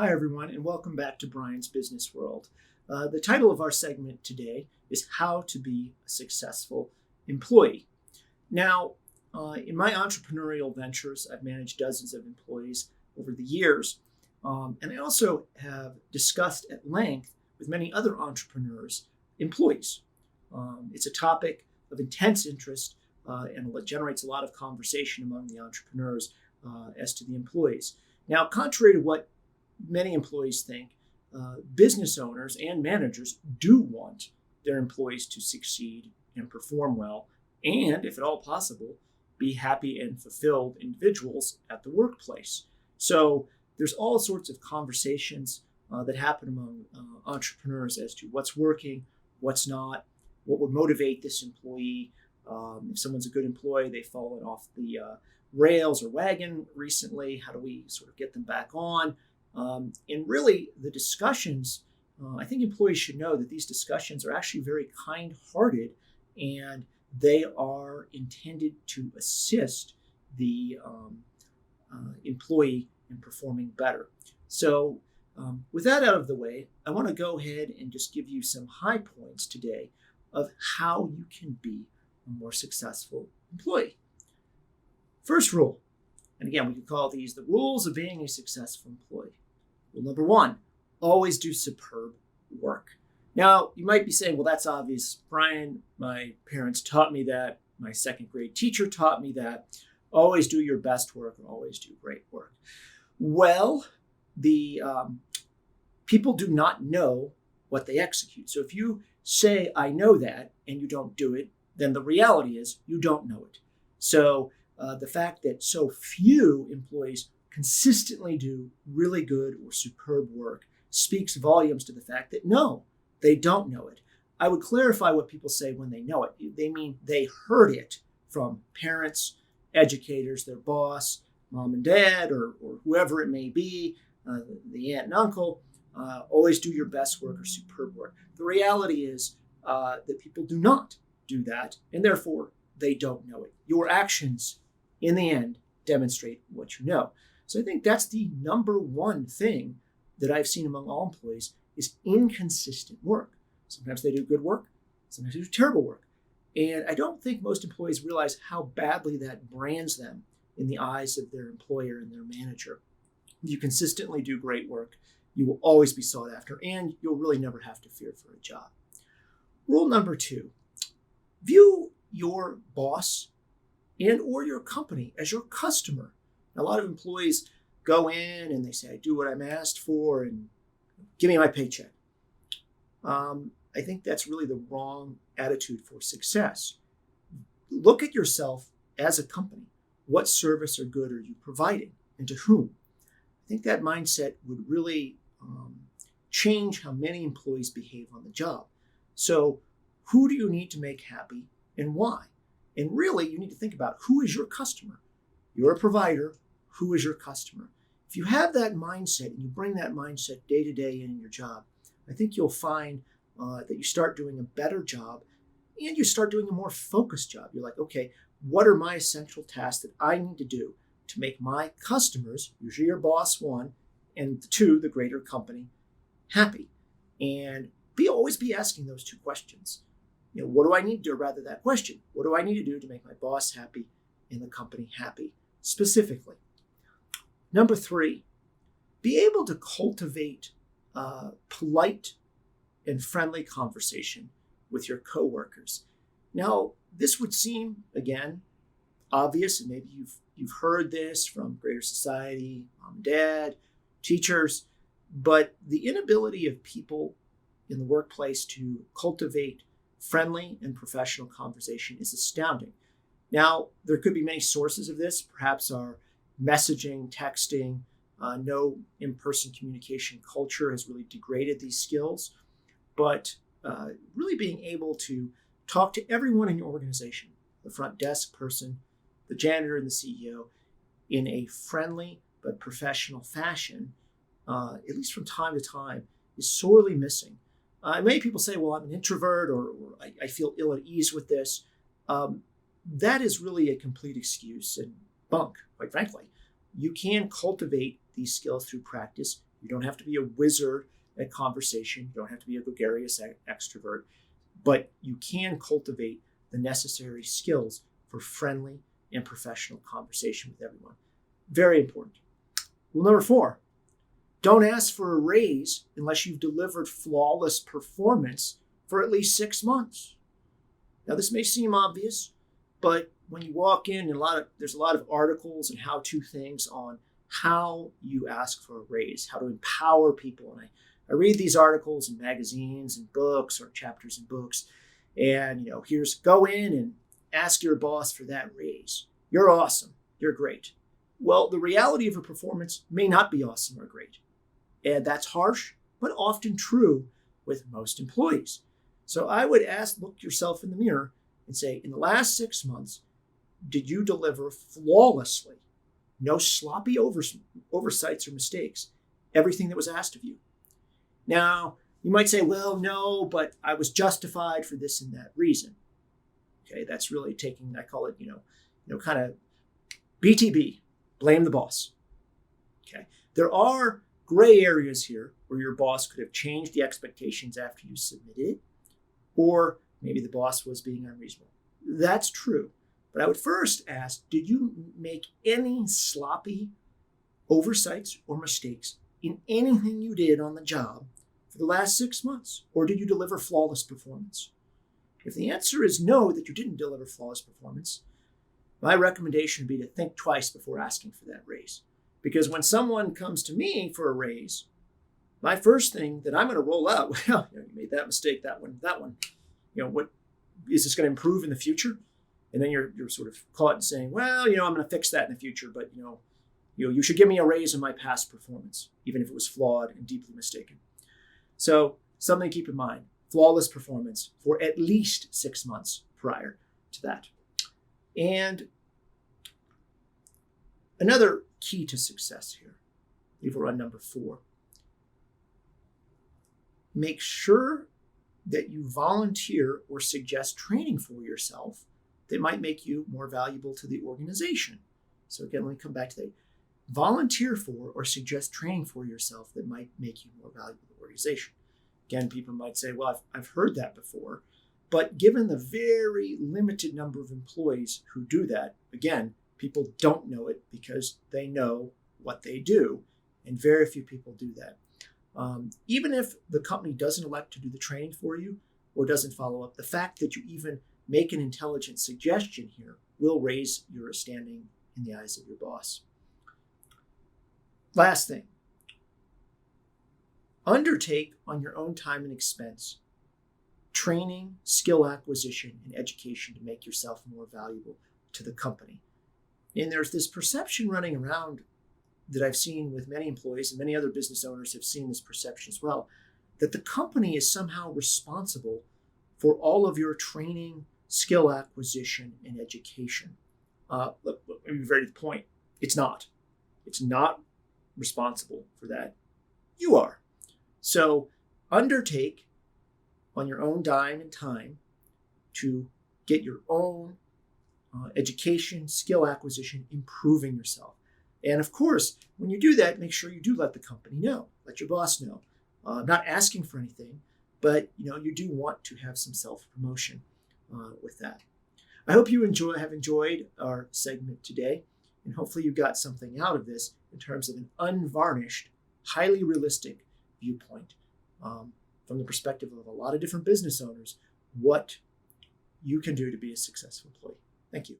Hi, everyone, and welcome back to Bryan's Business World. The title of our segment today is How to Be a Successful Employee. Now, in my entrepreneurial ventures, I've managed dozens of employees over the years, and I also have discussed at length with many other entrepreneurs employees. It's a topic of intense interest and it generates a lot of conversation among the entrepreneurs as to the employees. Now, contrary to what many employees think, business owners and managers do want their employees to succeed and perform well, and, if at all possible, be happy and fulfilled individuals at the workplace. So there's all sorts of conversations that happen among entrepreneurs as to what's working, what's not, what would motivate this employee. If someone's a good employee, they've fallen off the rails or wagon recently, how do we sort of get them back on? And really, the discussions, I think employees should know that these discussions are actually very kind-hearted and they are intended to assist the employee in performing better. So with that out of the way, I want to go ahead and just give you some high points today of how you can be a more successful employee. First rule, and again, we could call these the rules of being a successful employee. Rule number one, always do superb work. Now, you might be saying, well, that's obvious, Bryan. My parents taught me that. My second grade teacher taught me that. Always do your best work and always do great work. Well, the people do not know what they execute. So if you say, I know that, and you don't do it, then the reality is you don't know it. So the fact that so few employees consistently do really good or superb work speaks volumes to the fact that no, they don't know it. I would clarify what people say when they know it. They mean they heard it from parents, educators, their boss, mom and dad, or whoever it may be, the aunt and uncle. Always do your best work or superb work. The reality is that people do not do that, and therefore they don't know it. Your actions, in the end, demonstrate what you know. So I think that's the number one thing that I've seen among all employees is inconsistent work. Sometimes they do good work, sometimes they do terrible work. And I don't think most employees realize how badly that brands them in the eyes of their employer and their manager. If you consistently do great work, you will always be sought after, and you'll really never have to fear for a job. Rule number two, view your boss and or your company as your customer. Now, a lot of employees go in and they say, I do what I'm asked for and give me my paycheck. I think that's really the wrong attitude for success. Look at yourself as a company. What service or good are you providing and to whom? I think that mindset would really change how many employees behave on the job. So who do you need to make happy and why? And really, you need to think about who is your customer. You're a provider. Who is your customer? If you have that mindset and you bring that mindset day to day in your job, I think you'll find that you start doing a better job and you start doing a more focused job. You're like, okay, what are my essential tasks that I need to do to make my customers, usually your boss, one, and two, the greater company, happy? And always be asking those two questions. What do I need to do? Rather that question, what do I need to do to make my boss happy and the company happy specifically? Number three, be able to cultivate polite and friendly conversation with your coworkers. Now, this would seem, again, obvious, and maybe you've heard this from greater society, mom and dad, teachers, but the inability of people in the workplace to cultivate friendly and professional conversation is astounding. Now, there could be many sources of this. Perhaps our messaging, texting, no in-person communication culture has really degraded these skills. But really being able to talk to everyone in your organization, the front desk person, the janitor, and the CEO, in a friendly but professional fashion, at least from time to time, is sorely missing. Many people say, well, I'm an introvert or I feel ill at ease with this. That is really a complete excuse and bunk, quite frankly. You can cultivate these skills through practice You don't have to be a wizard at conversation. You don't have to be a gregarious extrovert, but you can cultivate the necessary skills for friendly and professional conversation with everyone. Very important. Rule number 4, don't ask for a raise unless you've delivered flawless performance for at least 6 months. Now, this may seem obvious, but when you walk in, there's a lot of articles and how-to things on how you ask for a raise, how to empower people. And I read these articles in magazines and books or chapters in books, and here's go in and ask your boss for that raise. You're awesome. You're great. Well, the reality of a performance may not be awesome or great. And that's harsh, but often true with most employees. So I would look yourself in the mirror and say, in the last 6 months, did you deliver flawlessly? No sloppy oversights or mistakes. Everything that was asked of you. Now, you might say, well, no, but I was justified for this and that reason. Okay, that's really taking, I call it, kind of BTB, blame the boss. Okay, there are gray areas here where your boss could have changed the expectations after you submitted, or maybe the boss was being unreasonable. That's true. But I would first ask, did you make any sloppy oversights or mistakes in anything you did on the job for the last 6 months? Or did you deliver flawless performance? If the answer is no, that you didn't deliver flawless performance, my recommendation would be to think twice before asking for that raise. Because when someone comes to me for a raise, my first thing that I'm going to roll out, well, you made that mistake, that one. What is this going to improve in the future? And then you're sort of caught in saying, well, I'm going to fix that in the future, but you should give me a raise in my past performance, even if it was flawed and deeply mistaken. So something to keep in mind: flawless performance for at least 6 months prior to that. And another key to success here, I believe we're on number 4. Make sure that you volunteer or suggest training for yourself that might make you more valuable to the organization. So again, let me come back to that. Volunteer for or suggest training for yourself that might make you more valuable to the organization. Again, people might say, well, I've heard that before. But given the very limited number of employees who do that, again, people don't know it because they know what they do, and very few people do that. Even if the company doesn't elect to do the training for you or doesn't follow up, the fact that you even make an intelligent suggestion here will raise your standing in the eyes of your boss. Last thing, undertake on your own time and expense training, skill acquisition, and education to make yourself more valuable to the company. And there's this perception running around that I've seen with many employees, and many other business owners have seen this perception as well, that the company is somehow responsible for all of your training, skill acquisition, and education. Let me be very to the point. It's not. It's not responsible for that. You are. So undertake on your own dime and time to get your own education, skill acquisition, improving yourself. And of course, when you do that, make sure you do let the company know, let your boss know. I'm not asking for anything, but you do want to have some self-promotion with that. I hope you have enjoyed our segment today, and hopefully you got something out of this in terms of an unvarnished, highly realistic viewpoint from the perspective of a lot of different business owners, what you can do to be a successful employee. Thank you.